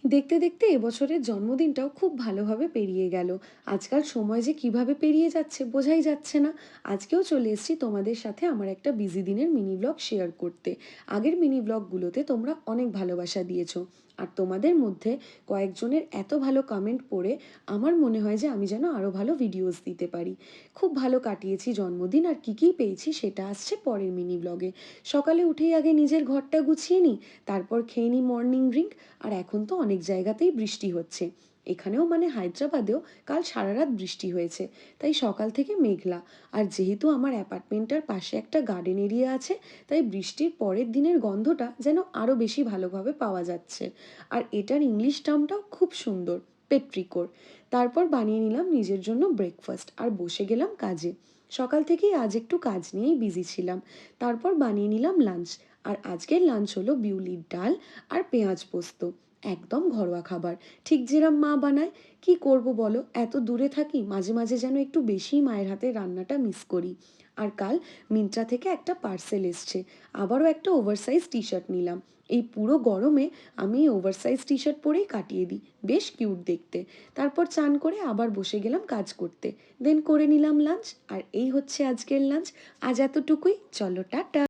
দেখতে দেখতে এবছরের জন্মদিনটাও খুব ভালোভাবে পেরিয়ে গেল। আজকাল সময় যে কিভাবে পেরিয়ে যাচ্ছে বোঝাই যাচ্ছে না। আজকেও চলে এসেছি তোমাদের সাথে আমার একটা বিজি দিনের মিনি ব্লগ শেয়ার করতে। আগের মিনি ব্লগগুলোতে তোমরা অনেক ভালোবাসা দিয়েছো, আর তোমাদের মধ্যে কয়েকজনের এত ভালো কমেন্ট পড়ে আমার মনে হয় যে আমি যেন আরও ভালো ভিডিওস দিতে পারি। খুব ভালো কাটিয়েছি জন্মদিন, আর কী কী পেয়েছি সেটা আসছে পরের মিনি ব্লগে। সকালে উঠেই আগে নিজের ঘরটা গুছিয়ে নিই, তারপর খেয়ে নিই মর্নিং ড্রিঙ্ক। আর এখন তো অনেক জায়গাতেই বৃষ্টি হচ্ছে, এখানেও মানে হায়দ্রাবাদেও কাল সারা রাত বৃষ্টি হয়েছে, তাই সকাল থেকে মেঘলা। আর যেহেতু আমার অ্যাপার্টমেন্টটার পাশে একটা গার্ডেন এরিয়া আছে, তাই বৃষ্টির পরের দিনের গন্ধটা যেন আরও বেশি ভালোভাবে পাওয়া যাচ্ছে। আর এটার ইংলিশ টার্মটাও খুব সুন্দর, পেট্রিকোর। তারপর বানিয়ে নিলাম নিজের জন্য ব্রেকফাস্ট আর বসে গেলাম কাজে। সকাল থেকেই আজ একটু কাজ নিয়েই বিজি ছিলাম। তারপর বানিয়ে নিলাম লাঞ্চ। আর আজকের লাঞ্চ হলো বিউলির ডাল আর পেঁয়াজ পোস্ত। একদম ঘরোয়া খাবার, ঠিক যেরম মা বানায়। কি করব বলো, এত দূরে থাকি, মাঝে মাঝে যেন একটু বেশি মায়ের হাতের রান্নাটা মিস করি। আর কাল মিন্ত্রা থেকে একটা পার্সেল এসছে, আবারও একটা ওভারসাইজ টি শার্ট নিলাম। এই পুরো গরমে আমি এই ওভারসাইজ টি শার্ট পরেই কাটিয়ে দিই, বেশ কিউট দেখতে। তারপর চান করে আবার বসে গেলাম কাজ করতে। দেন করে নিলাম লাঞ্চ। আর এই হচ্ছে আজকের লাঞ্চ। আজ এতটুকুই, চলো টাটা।